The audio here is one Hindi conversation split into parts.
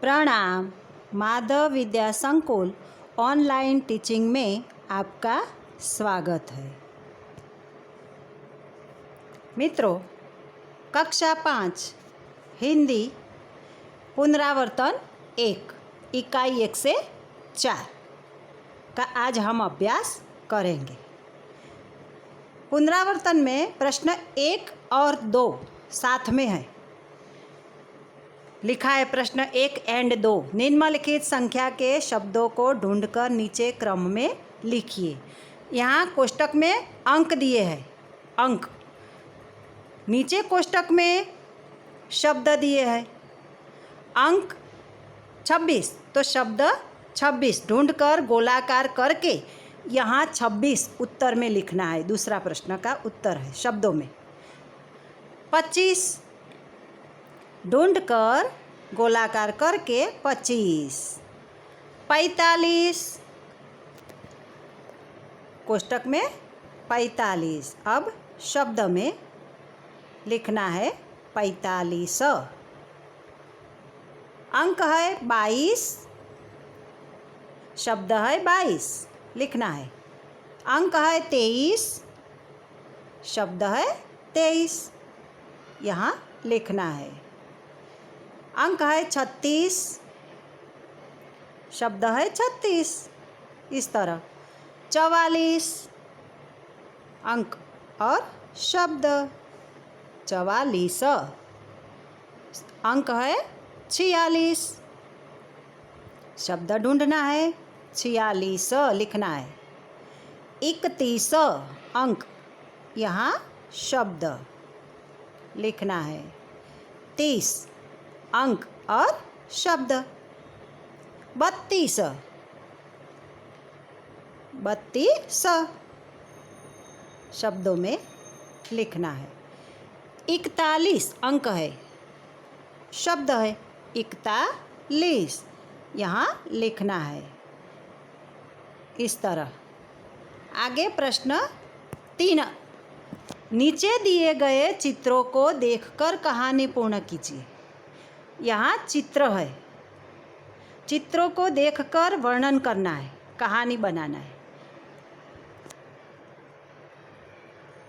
प्रणाम। माधव विद्या संकुल ऑनलाइन टीचिंग में आपका स्वागत है। मित्रों, कक्षा 5 हिंदी पुनरावर्तन 1 इकाई 1 से 4 का आज हम अभ्यास करेंगे। पुनरावर्तन में प्रश्न 1 और 2 साथ में है। लिखा है प्रश्न 1 एंड 2, निम्नलिखित संख्या के शब्दों को ढूंढकर नीचे क्रम में लिखिए। यहाँ कोष्टक में अंक दिए हैं, अंक नीचे कोष्टक में शब्द दिए हैं। अंक 26 तो शब्द 26 ढूंढकर गोलाकार करके यहाँ 26 उत्तर में लिखना है। दूसरा प्रश्न का उत्तर है शब्दों में। 25 ढूंढकर गोलाकार करके 25। 45 कोष्टक में 45। अब शब्द में लिखना है 45। अंक है 22, शब्द है 22, लिखना है। अंक है 23, शब्द है 23, यहाँ लिखना है। अंक है 36, शब्द है 36, इस तरह। 44 अंक और शब्द 44। अंक है 46, शब्द ढूंढना है 46, लिखना है। 31 अंक, यहाँ शब्द लिखना है। 30 अंक और शब्द। 32 शब्दों में लिखना है। 41 अंक है, शब्द है 41, यहाँ लिखना है इस तरह। आगे प्रश्न 3, नीचे दिए गए चित्रों को देखकर कहानी पूर्ण कीजिए। यहाँ चित्र है, चित्रों को देखकर वर्णन करना है, कहानी बनाना है।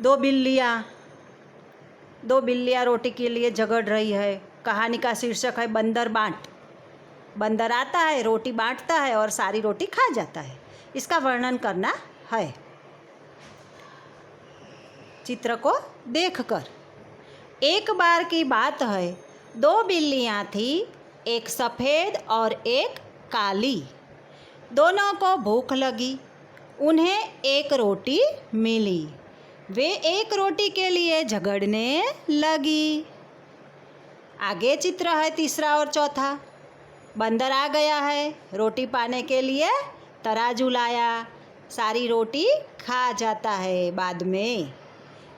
2 बिल्लियाँ रोटी के लिए झगड़ रही है। कहानी का शीर्षक है बंदर बांट। बंदर आता है, रोटी बांटता है और सारी रोटी खा जाता है। इसका वर्णन करना है चित्र को देखकर। एक बार की बात है, 2 बिल्लियाँ थी, एक सफ़ेद और एक काली। दोनों को भूख लगी, उन्हें एक रोटी मिली। वे एक रोटी के लिए झगड़ने लगी। आगे चित्र है 3 और 4। बंदर आ गया है, रोटी पाने के लिए तराजू लाया, सारी रोटी खा जाता है बाद में।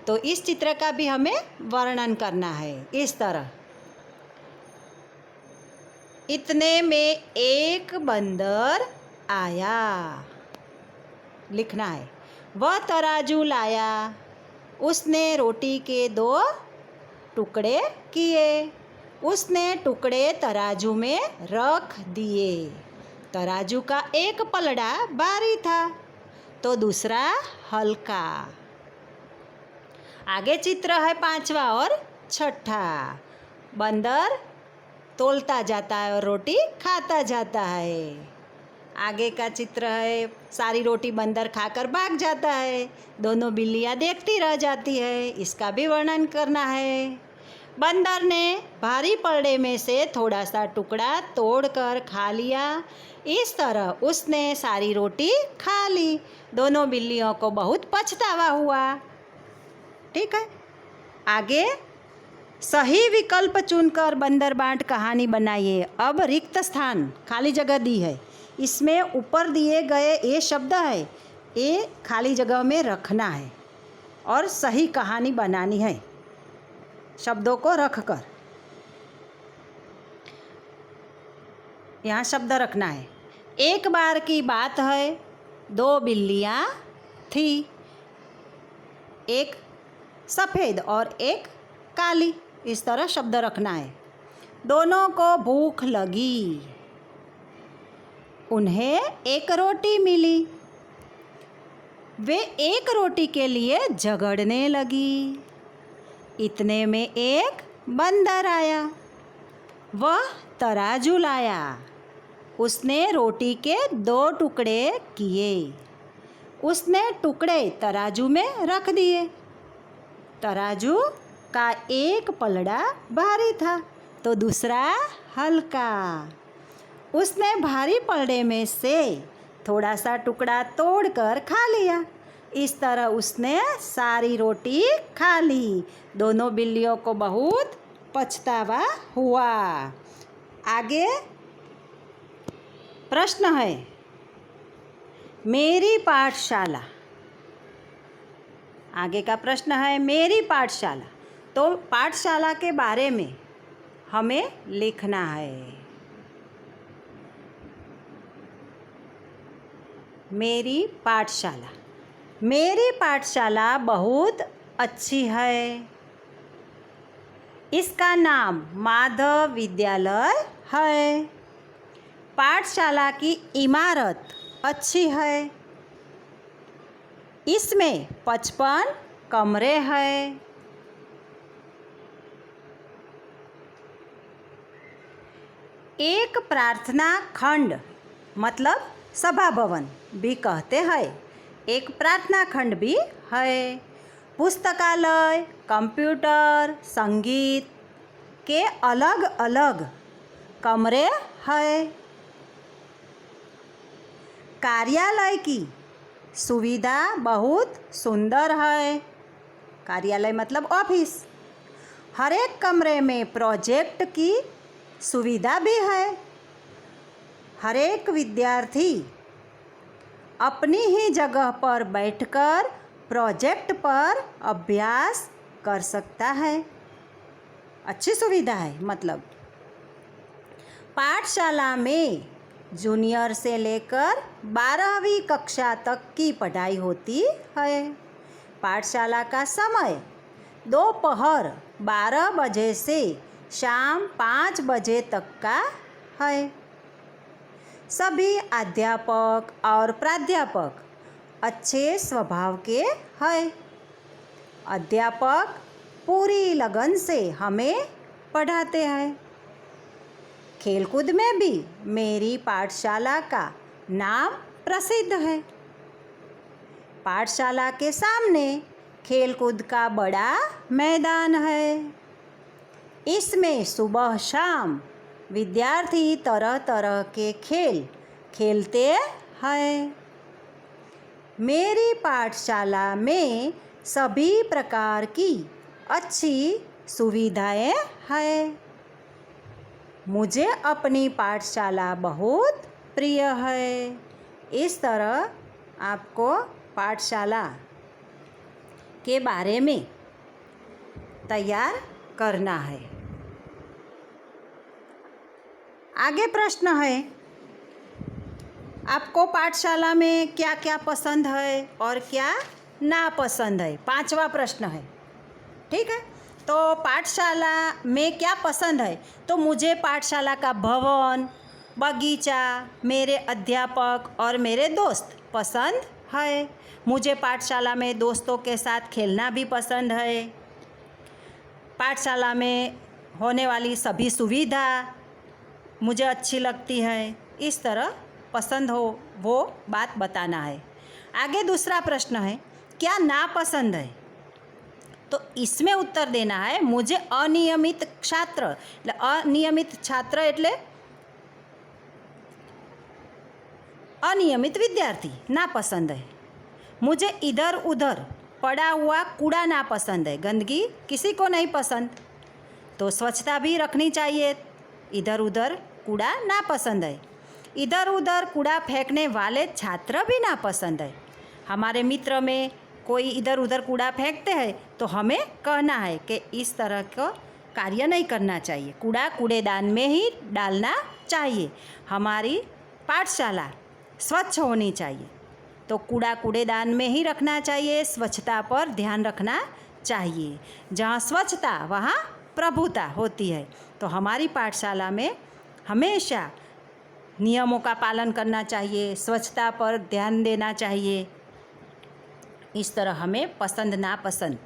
तो इस चित्र का भी हमें वर्णन करना है इस तरह। इतने में एक बंदर आया, लिखना है। वह तराजू लाया, उसने रोटी के 2 टुकड़े किए, उसने टुकड़े तराजू में रख दिए। तराजू का एक पलड़ा भारी था तो दूसरा हल्का। आगे चित्र है 5वां और 6। बंदर तोलता जाता है और रोटी खाता जाता है। आगे का चित्र है, सारी रोटी बंदर खाकर भाग जाता है। दोनों बिल्लियाँ देखती रह जाती है। इसका भी वर्णन करना है। बंदर ने भारी पलड़े में से थोड़ा सा टुकड़ा तोड़कर खा लिया। इस तरह उसने सारी रोटी खा ली। दोनों बिल्लियों को बहुत पछतावा हुआ। ठीक है। आगे सही विकल्प चुनकर बंदर बांट कहानी बनाइए। अब रिक्त स्थान, खाली जगह दी है, इसमें ऊपर दिए गए ये शब्द है, ये खाली जगह में रखना है और सही कहानी बनानी है शब्दों को रखकर। यहाँ शब्द रखना है। एक बार की बात है, 2 बिल्लियाँ थी, एक सफ़ेद और एक काली, इस तरह शब्द रखना है। दोनों को भूख लगी। उन्हें एक रोटी मिली। वे एक रोटी के लिए झगड़ने लगी। इतने में एक बंदर आया। वह तराजू लाया। उसने रोटी के 2 टुकड़े किए। उसने टुकड़े तराजू में रख दिए। तराजू का एक पलड़ा भारी था तो दूसरा हल्का। उसने भारी पलड़े में से थोड़ा सा टुकड़ा तोड़कर खा लिया। इस तरह उसने सारी रोटी खा ली। दोनों बिल्लियों को बहुत पछतावा हुआ। आगे प्रश्न है, मेरी पाठशाला। आगे का प्रश्न है मेरी पाठशाला। तो पाठशाला के बारे में हमें लिखना है। मेरी पाठशाला। मेरी पाठशाला बहुत अच्छी है। इसका नाम माधव विद्यालय है। पाठशाला की इमारत अच्छी है। इसमें 55 कमरे हैं। एक प्रार्थना खंड मतलब सभा भवन भी कहते हैं। एक प्रार्थना खंड भी है। पुस्तकालय, कंप्यूटर, संगीत के अलग अलग कमरे हैं। कार्यालय की सुविधा बहुत सुंदर है। कार्यालय मतलब ऑफिस। हर एक कमरे में प्रोजेक्ट की सुविधा भी है। हर एक विद्यार्थी अपनी ही जगह पर बैठकर प्रोजेक्ट पर अभ्यास कर सकता है। अच्छी सुविधा है। मतलब पाठशाला में जूनियर से लेकर 12वीं कक्षा तक की पढ़ाई होती है। पाठशाला का समय दोपहर 12 बजे से शाम 5 बजे तक का है। सभी अध्यापक और प्राध्यापक अच्छे स्वभाव के हैं। अध्यापक पूरी लगन से हमें पढ़ाते हैं। खेलकूद में भी मेरी पाठशाला का नाम प्रसिद्ध है। पाठशाला के सामने खेलकूद का बड़ा मैदान है। इसमें सुबह शाम विद्यार्थी तरह तरह के खेल खेलते हैं। मेरी पाठशाला में सभी प्रकार की अच्छी सुविधाएं हैं। मुझे अपनी पाठशाला बहुत प्रिय है। इस तरह आपको पाठशाला के बारे में तैयार करना है। आगे प्रश्न है, आपको पाठशाला में क्या क्या पसंद है और क्या नापसंद है। 5वां प्रश्न है। ठीक है, तो पाठशाला में क्या पसंद है। तो मुझे पाठशाला का भवन, बगीचा, मेरे अध्यापक और मेरे दोस्त पसंद है। मुझे पाठशाला में दोस्तों के साथ खेलना भी पसंद है। पाठशाला में होने वाली सभी सुविधा मुझे अच्छी लगती है। इस तरह पसंद हो वो बात बताना है। आगे दूसरा प्रश्न है, क्या नापसंद है। तो इसमें उत्तर देना है, मुझे अनियमित छात्र अनियमित छात्र એટલે अनियमित विद्यार्थी नापसंद है। मुझे इधर उधर पड़ा हुआ कूड़ा नापसंद है। गंदगी किसी को नहीं पसंद, तो स्वच्छता भी रखनी चाहिए। इधर उधर कूड़ा नापसंद है। इधर उधर कूड़ा फेंकने वाले छात्र भी नापसंद है। हमारे मित्र में कोई इधर उधर कूड़ा फेंकते हैं तो हमें कहना है कि इस तरह का कार्य नहीं करना चाहिए। कूड़ा कूड़ेदान में ही डालना चाहिए। हमारी पाठशाला स्वच्छ होनी चाहिए, तो कूड़ा कूड़ेदान में ही रखना चाहिए। स्वच्छता पर ध्यान रखना चाहिए। जहाँ स्वच्छता वहाँ प्रभुता होती है। तो हमारी पाठशाला में हमेशा नियमों का पालन करना चाहिए, स्वच्छता पर ध्यान देना चाहिए। इस तरह हमें पसंद नापसंद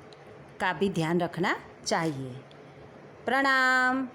का भी ध्यान रखना चाहिए। प्रणाम।